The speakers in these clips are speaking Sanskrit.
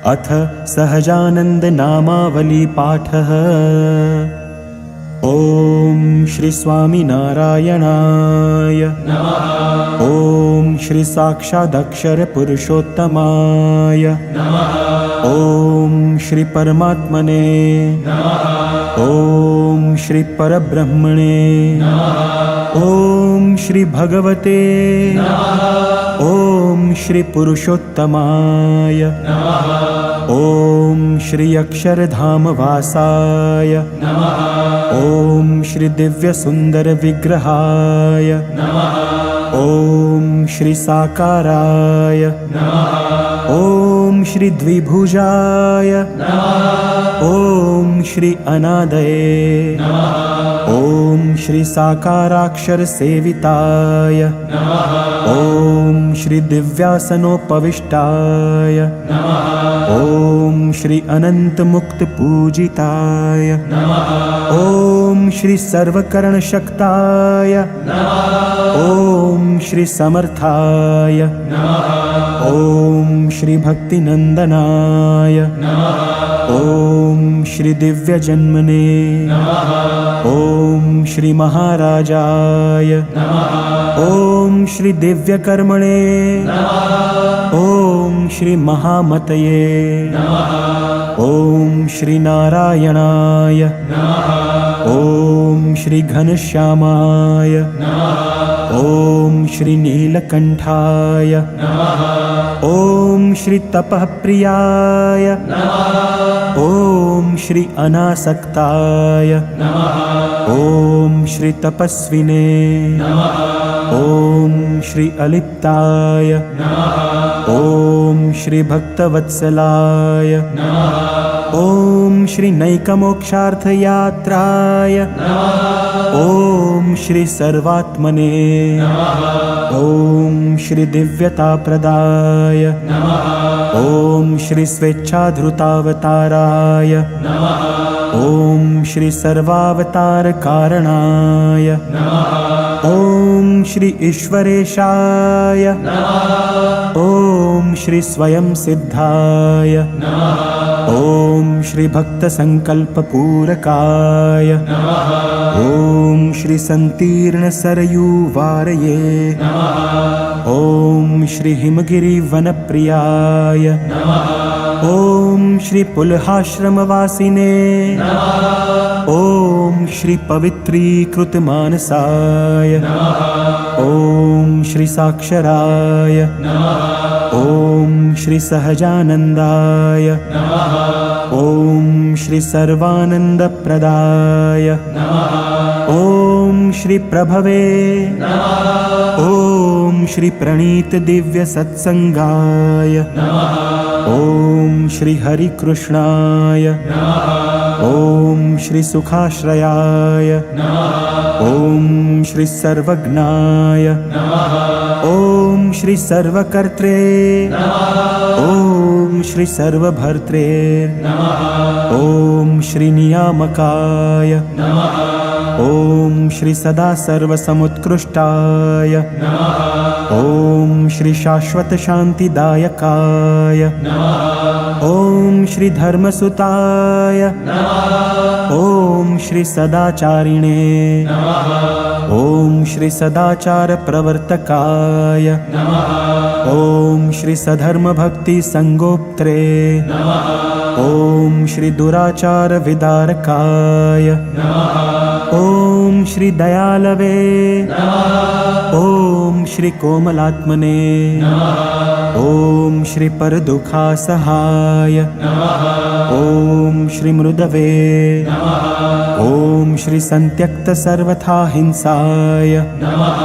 अथ सहजानंद नामावली पाठः। ओम श्री स्वामीनारायणाय नमः। ओम श्री साक्षादक्षर पुरुषोत्तमाय नमः। ओम श्री परमात्मने नमः। ओम श्री परब्रह्मणे नमः। ओम श्री भगवते नमः। ओम श्री पुरुषोत्तमाय नमः। ओम श्री अक्षरधाम वासाय नमः। ओम श्री दिव्य सुंदर विग्रहाय नमः। ओम श्री साकाराय नमः। ओम श्री द्विभुजाय नमः। ओम श्री अनादये नमः। ओम श्री साकाराक्षर सेविताय नमः। ओम श्री दिव्यासनोपविष्टाय नमः। ओम श्री अनंत मुक्त पूजिताय नमः। ओम श्री सर्वकर्ण शक्ताय नमः। ओम श्री समर्थाय नमः। ओम श्री भक्तिनंदनाय नमः। ओम श्री दिव्य जन्मने नमः। ओम श्री महाराजाय नमः। ओम श्री दिव्य कर्मणे नमः। ओम श्री महामतये नमः। ओम श्री नारायणाय नमः। ओम श्री घनश्यामाय नमः। ओम श्री नीलकंठाय नमः। ओम श्री तपःप्रियाय नमः। ओम श्री अनासक्ताय नमः। ओम श्री तपस्विने नमः। ओम श्री अलिप्ताय नमः। ओम श्री भक्तवत्सलाय नमः। ओम श्री नैकमोक्षार्थयात्राय नमः। ओम श्री सर्वात्मने नमः। ओम श्री दिव्यताप्रदाय नमः। ओम श्री स्वेच्छाधृतावताराय नमः। ओम श्री सर्वावतार कारणाय नमः। ओम श्री ईश्वरेशाय नमः। ओम श्री स्वयं सिद्धाय नमः। ओम श्री भक्त संकल्प पूरकाय नमः। ओम श्री संतीर्ण सरयू वारये नमः। ओम श्री हिमगिरि वनप्रियाय नमः। ओम श्री पुलहाश्रमवासिने नमः। ओम श्री पवित्रीकृत मानसाय नमः। ओम श्री साक्षराय नमः। ओम श्री सहजानंदाय नमः। ओम श्री सर्वानंदप्रदाय नमः। ओम श्री प्रभवे नमः। ओम श्री प्रणीत दिव्य सत्संगाय नमः। ओम श्री हरि कृष्णाय नमः। ओम श्री सुखाश्रयाय नमः। ओम श्री सर्वज्ञाय नमः। ओम श्री सर्वकर्त्रे नमः। ओम श्री सर्वभर्त्रे नमः। ओम श्री नियामकाय नमः। ओम श्री सदा सर्वसमुत्कृष्टाय नमः। ओम श्री शाश्वत शांतिदायकाय नमः। ओम श्री धर्मसुताय नमः। ओम श्री सदाचारिणे नमः। ओम श्री सदाचार प्रवर्तकाय नमः। ओम श्री सधर्म भक्ति संगोप्त्रे नमः। ओम श्री दुराचार विदारकाय नमः। ओम श्री दयालवे नमः। ओम श्री कोमलात्मने नमः। ओम श्री परदुःखासहाय नमः। ओम श्री मृदवे नमः। ओम श्री संत्यक्त सर्वथा हिंसाय नमः।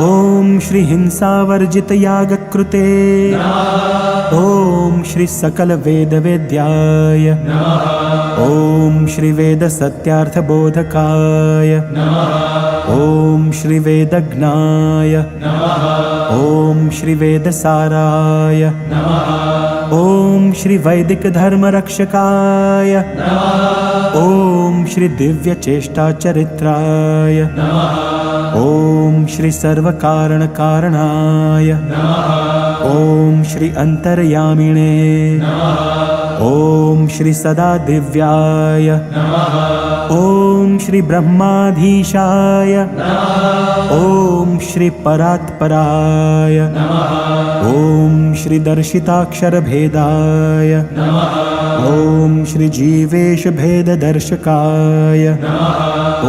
ओम श्री हिंसावर्जित यागकृते नमः। ओम श्री सकल वेद वेद्याय नमः। ओम श्री वेद सत्यार्थ बोधकाय नमः। ओम श्री वेदज्ञाय नमः। ओम श्री वेदसाराय नमः। ओम श्री वैदिक धर्म रक्षकाय नमः। ओम श्री दिव्य चेष्टा चरित्राय नमः। ओम श्री सर्व कारण कारणाय नमः। ओम श्री श्री अंतर्यामिणे ॐ श्री सदा दिव्याय ॐ श्री ब्रह्माधीशाय ॐ श्री परात्पराय ॐ श्री दर्शिताक्षरभेदाय ॐ श्री जीवेश भेददर्शकाय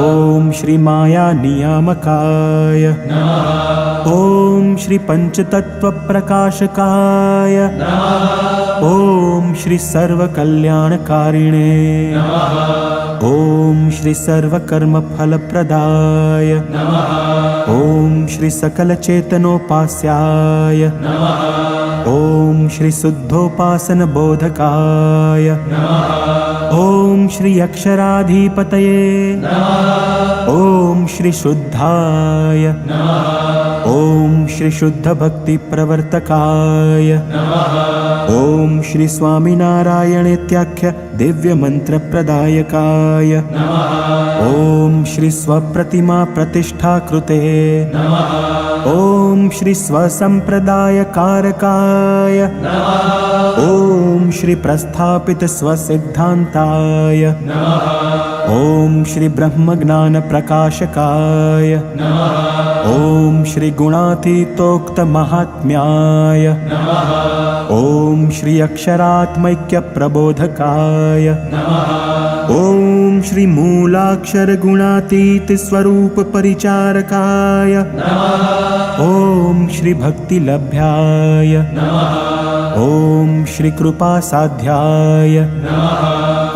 ॐ श्री माया नियामकाय ॐ श्री पंचतत्वप्रकाशकाय ॐ श्री सर्वकल्याणकारिणे ॐ श्री सर्वकर्मफलप्रदाय ॐ श्री सकलचेतनोपास्याय ॐ श्री शुद्धोपासनबोधकाय ॐ श्री अक्षराधिपतये ॐ श्री शुद्धाय ॐ श्री शुद्धभक्तिप्रवर्तकाय ॐ श्री स्वामिनारायणेत्याख्य दिव्यमन्त्रप्रदायकाय ॐ श्री स्वप्रतिमा प्रतिष्ठाकृते ॐ श्री स्वसम्प्रदायकारकाय ॐ श्री प्रस्थापित स्वसिद्धान्ताय ॐ श्री ब्रह्मज्ञानप्रकाशकाय ॐ श्री गुणातीतोक्तमाहात्म्याय ॐ श्री अक्षरात्मैक्यप्रबोधकाय ॐ श्री मूलाक्षरगुणातीतस्वरूपपरिचारकाय ॐ श्री भक्तिलभ्याय ॐ श्री कृपासाध्याय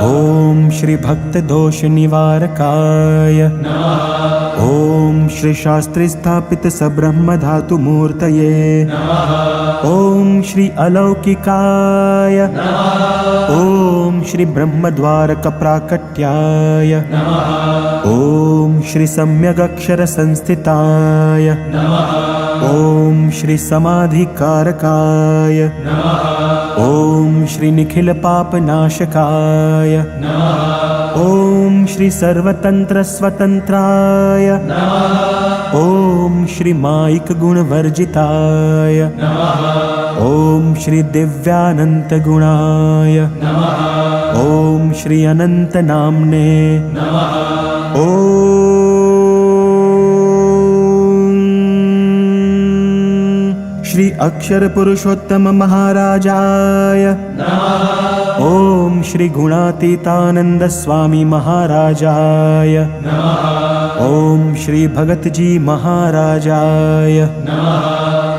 ॐ श्री भक्तदोषनिवारकाय ॐ श्री शास्त्रे स्थापित सब्रह्मधातुमूर्तये ॐ श्री अलौकिकाय ॐ श्री ब्रह्मद्वारकप्राकट्याय ॐ श्री सम्यगक्षरसंस्थिताय ॐ श्री समाधिकारकाय ॐ श्री निखिलपापनाशकाय ॐ श्री सर्वतन्त्रस्वतन्त्राय ॐ श्री मायिकगुणवर्जिताय ॐ श्री दिव्यानन्तगुणाय ॐ श्री अनन्तनाम्ने ॐ श्री अक्षरपुरुषोत्तम महाराजाय ॐ श्री गुणातीतानंद स्वामी महाराजाय ॐ श्री भगतजी महाराजाय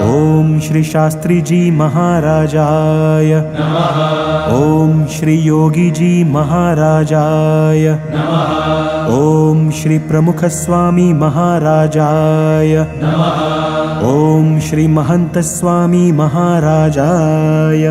ॐ श्री शास्त्रीजी महाराजाय ॐ श्री योगीजी महाराजाय ॐ श्री प्रमुख स्वामी महाराजाय ॐ श्री महंत स्वामी महाराजाय